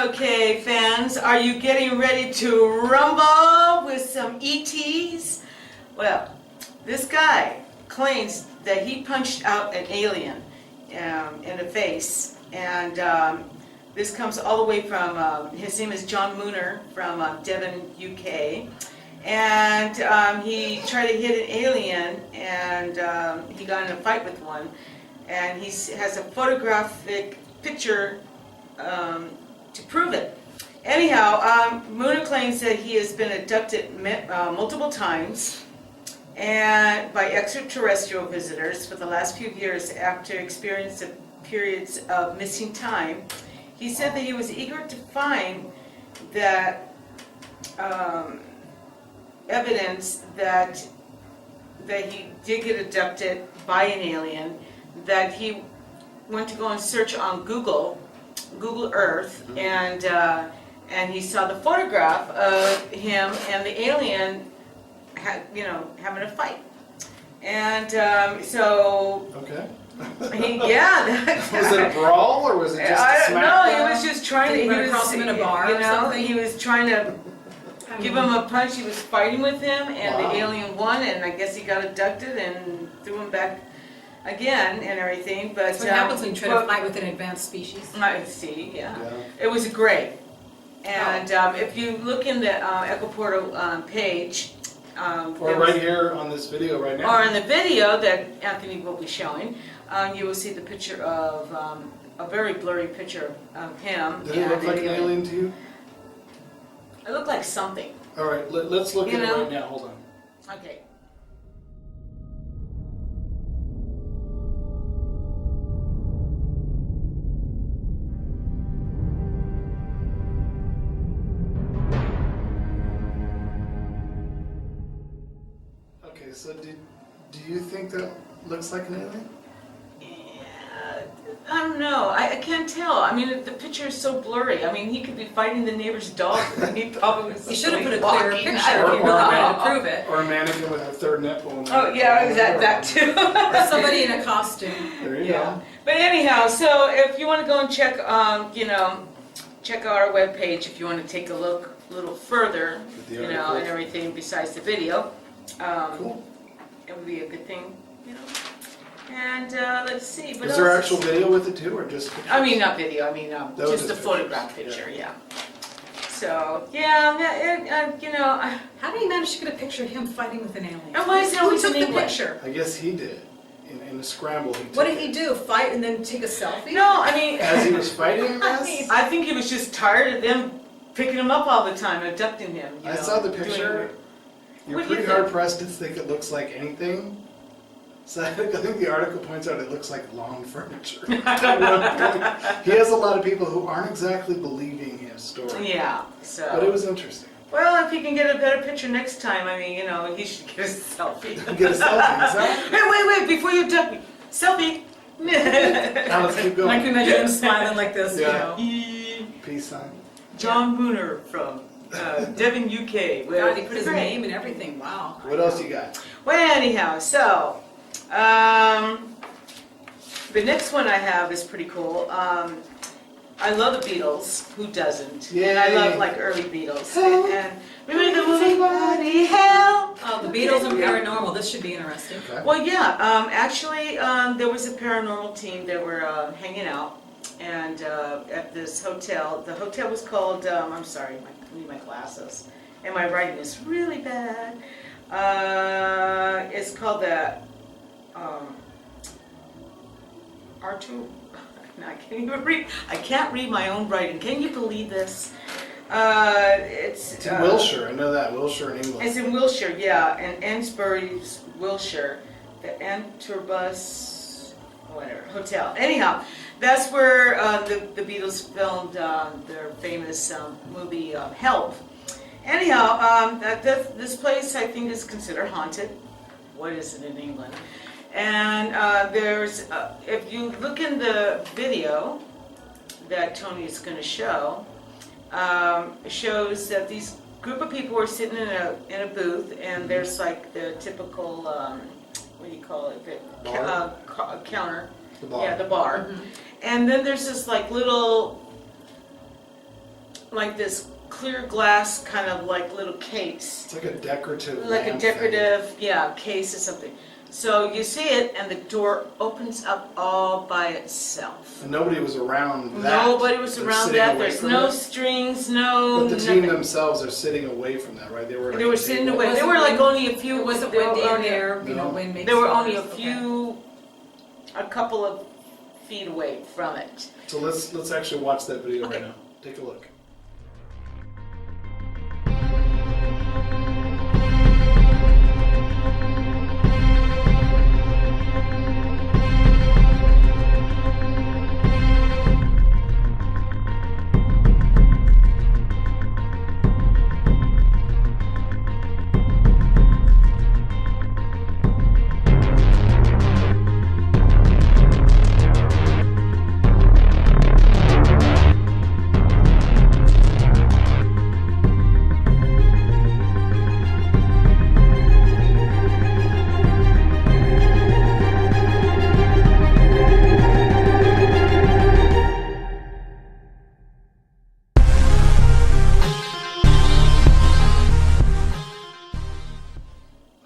Okay, fans, are you getting ready to rumble with some ETs? Well, this guy claims that he punched out an alien in the face, and this comes all the way from, his name is John Mooner from Devon, UK, and he tried to hit an alien, and he got in a fight with one, and he has a photographic picture to prove it. Anyhow, Mooner claims that he has been abducted multiple times and by extraterrestrial visitors for the last few years after experiencing periods of missing time. He said that he was eager to find that evidence that he did get abducted by an alien, that he went to go and search on Google Earth, and he saw the photograph of him and the alien, having a fight, and so. Okay. Was it a brawl or was it just a smack? No, he was just trying to. He was across him in a bar or something? He was trying to give him a punch. He was fighting with him, and the alien won, and I guess he got abducted and threw him back again and everything. But that's what happens when you try to fight with an advanced species. I see. Yeah. It was great. And if you look in the ECTO PORTAL page. Or right here on this video right now. Or in the video that Anthony will be showing, you will see the picture of a very blurry picture of him. Did it look like an alien to you? It looked like something. All right, let's look at it right now. Hold on. Okay. Okay, so do you think that looks like an alien? Yeah, I don't know. I can't tell. I mean, the picture is so blurry. I mean, he could be fighting the neighbor's dog. He probably was. He should have put a clearer picture if he really wanted to prove it. Or a mannequin with a third nipple. Oh yeah, that too. Or somebody in a costume. There you go. But anyhow, so if you want to go and check, check out our webpage if you want to take a look a little further, and everything besides the video. Cool. It would be a good thing, And let's see. What Is there else? actual video with it too, or just pictures? I mean, not video. I mean, just the photograph picture. Yeah. So yeah, How do you manage to get a picture of him fighting with an alien? And why is it always Who took in the English? picture? I guess he did. In a scramble, he took What did he do? Fight and then take a selfie? No, I mean. As he was fighting this? I think he was just tired of them picking him up all the time, abducting him. I saw the picture. You're pretty hard pressed to think it looks like anything. So I think the article points out it looks like lawn furniture. He has a lot of people who aren't exactly believing his story. Yeah, so. But it was interesting. Well, if he can get a better picture next time, I mean, he should get a selfie. Get a selfie, exactly. Hey, wait, before you abduct me. Selfie! Now let's keep going. I can imagine him smiling like this, Peace sign. John Mooner from Devon, UK. God, he put his name and everything. Wow. What else you got? Well, anyhow, so the next one I have is pretty cool. I love the Beatles. Who doesn't? Yay. And I love like early Beatles. And remember the movie Body Hell? Oh, the Beatles and paranormal. This should be interesting. Okay. Well, yeah. Actually, there was a paranormal team that were hanging out, and at this hotel. The hotel was called. I'm sorry, I need my glasses, and my writing is really bad. It's called the R2. No, I can't even read. I can't read my own writing. Can you believe this? It's in Wilshire, I know that, Wilshire in England. It's in Wilshire, yeah, in Amesbury Wilshire, the Antrobus Hotel. Anyhow, that's where the Beatles filmed their famous movie Help. Anyhow, this place I think is considered haunted. What is it in England? And there's, if you look in the video that Tony is going to show, it shows that these group of people are sitting in a booth, and there's like the typical, what do you call it, the counter. The bar. Yeah, the bar. Mm-hmm. And then there's this like little, like this clear glass kind of like little case. It's like a decorative Like a lamp decorative, thing. yeah, case or something. So you see it, and the door opens up all by itself. And nobody was around that. Nobody was They're around sitting that. away There's from no it. strings, no. But the team nothing. themselves are sitting away from that, right? They were. They were sitting table. away. They were like only a few. It wasn't they were windy in only- there, you know, No. wind makes They were only a noise. few, a couple of feet away from it. So let's actually watch that video Okay. right now. Take a look.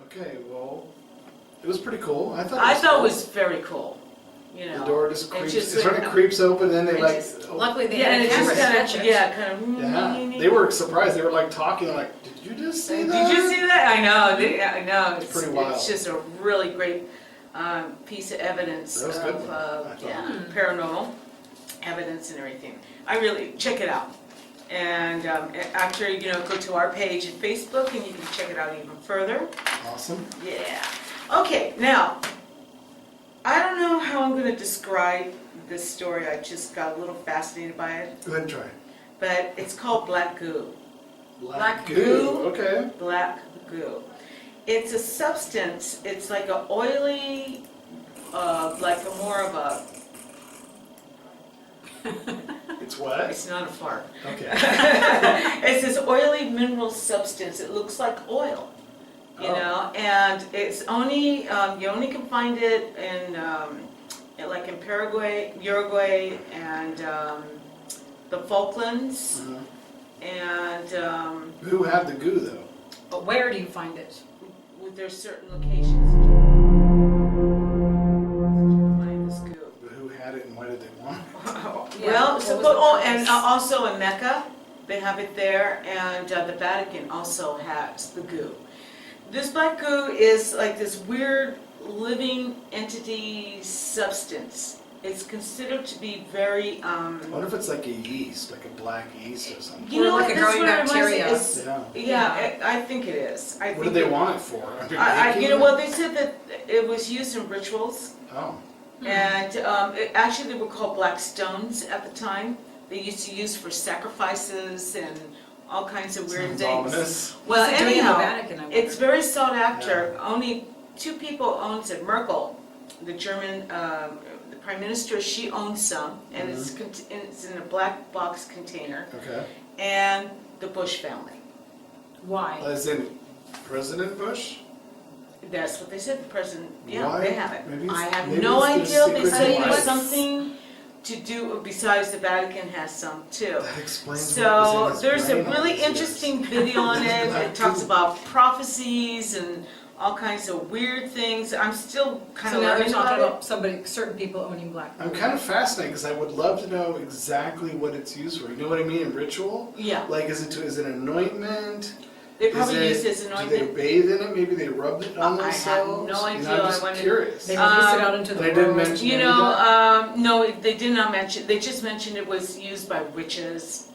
Okay, well, it was pretty cool. I thought. I thought it cool. was very cool. You know. The door just It creeps. just It sort of creeps open, then they it like. just- oh, Luckily, they Yeah, and had it just cameras kind to of, catch it. yeah, kind of. yeah, they were surprised. They were like talking, like, "Did you just see that?" Did you see that? I know. I know. It's pretty wild. It's just a really great piece of evidence That was of good, I thought. paranormal evidence and everything. I really check it out. And after go to our page at Facebook, and you can check it out even further. Awesome. Yeah. Okay. Now, I don't know how I'm going to describe this story. I just got a little fascinated by it. Go ahead and try it. But it's called Black Goo. Black goo. Okay. Black goo. It's a substance. It's like a oily, like a more of a. It's what? It's not a fart. Okay. It's this oily mineral substance. It looks like oil, you Oh. know, and it's only you only can find it in like in Paraguay, Uruguay, and the Falklands, Mhm. and Who had the goo though? But where do you find it? there's certain locations that you can find this goo. Who had it and why did they want it? Yeah, Well, what so, was the and purpose? also in Mecca, they have it there, and the Vatican also has the goo. This black goo is like this weird living entity substance. It's considered to be very, I wonder if it's like a yeast, like a black yeast or something. you know Or what, like a this is growing what it reminds me- bacteria. it's- Yeah. Yeah, I think it is. I What think did they it- want it for? Are they I, making you know, it? well, they said that it was used in rituals. Oh. And actually, they were called black stones at the time. They used to use for sacrifices and all kinds of weird Sounds things. ominous. Well, What's it doing in the anyhow, Vatican, I wonder? it's very sought after. Only two people owns it. Merkel, the German the prime minister, she owns some, and it's in a black box container. Okay. And the Bush family. Why? As in President Bush? That's what they said. The president, yeah, Why? they have it. Maybe it's- I have maybe no it's their idea. They secret said it was device. something to do besides the Vatican has some too. That explains So what was in his there's a brain all really these years. interesting video on it. Black It talks goo. about prophecies and all kinds of weird things. I'm still kind So of now they're learning talking about about somebody, certain people owning black. I'm kind of fascinated because I would love to know exactly what it's used for. You know what I mean? In ritual? it. Yeah, Like, is it an anointment? they probably Is use it as Do anointment. they bathe in it? Maybe they rubbed it on I have themselves? no You know, idea. I'm just I wondered- curious. They release it out into the They didn't world. mention You any of know, no, they did not mention. They just mentioned it was used by witches.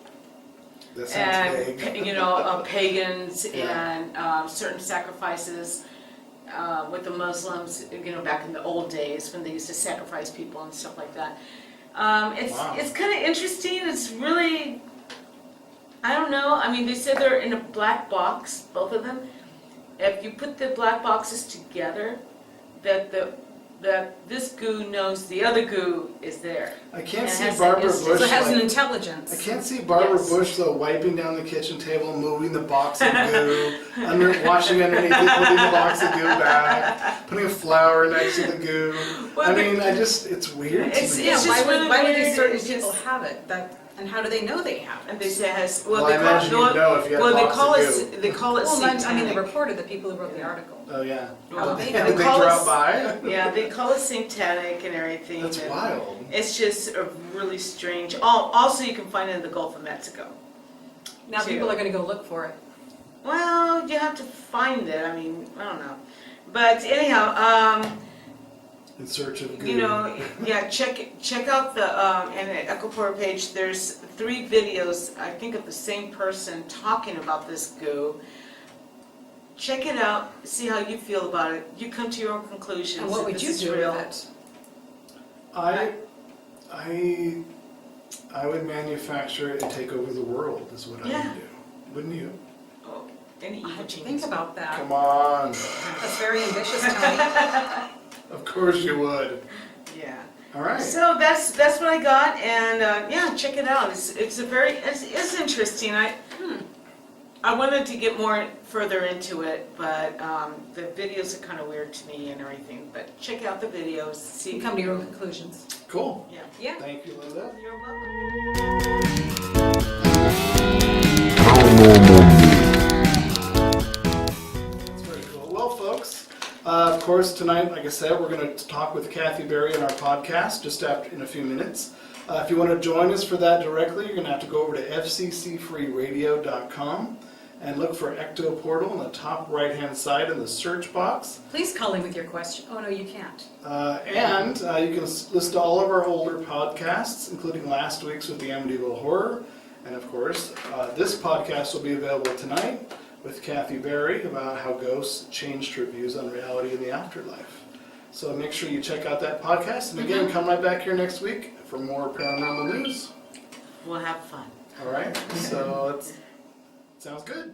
That sounds and vague. pagans Yeah. and certain sacrifices with the Muslims, back in the old days when they used to sacrifice people and stuff like that. Wow. It's kind of interesting. It's really, I don't know. I mean, they said they're in a black box, both of them. If you put the black boxes together, that this goo knows the other goo is there. I can't And see has Barbara an Bush. So it has an like- intelligence. I can't see Barbara Yes. Bush though wiping down the kitchen table, moving the box of goo, washing underneath it, putting the box of goo back, putting a flower next to the goo. Well, I mean, it's weird to It's- me. Yeah, it's why just would, really why would weird. these certain It's people just- have it? And how do they know they have it? And they say it has. Well, I imagine you'd know if you had a well, box of goo. they call it Well, satanic. I mean, the reporter, the people who wrote the article. Oh yeah. How Did they they know? They call drop us- by? Yeah, they call it satanic and everything. That's and wild. It's just a really strange. Also, you can find it in the Gulf of Mexico. Now too. people are going to go look for it. Well, you have to find it. I mean, I don't know. But anyhow, In search of goo. yeah, check out the and the Echo Portal page. There's 3 videos, I think, of the same person talking about this goo. Check it out. See how you feel about it. You come to your own conclusions. And what if would this you is do real. with it? I would manufacture it and take over the world. Is what I Yeah. would do. Wouldn't you? Oh, any I evil have to genius. think about that. Come on. That's very ambitious, Tony. Of course you would. Yeah. All right. So that's what I got, and yeah, check it out. It's interesting. I wanted to get more further into it, but the videos are kind of weird to me and everything. But check out the videos. See. You come to your own conclusions. Cool. Yeah. Yeah. Thank you, Linda. You're welcome. That's very cool. Well, folks, of course, tonight, like I said, we're going to talk with Kathy Berry on our podcast just in a few minutes. If you want to join us for that directly, you're going to have to go over to fccfreeradio.com and look for ECTO Portal on the top right-hand side in the search box. Please call in with your question. Oh, no, you can't. And you can listen to all of our older podcasts, including last week's with the Amityville Horror. And of course, this podcast will be available tonight with Kathy Berry about how ghosts changed her views on reality in the afterlife. So make sure you check out that podcast. And again, come right back here next week for more paranormal news. We'll have fun. All right, so it sounds good.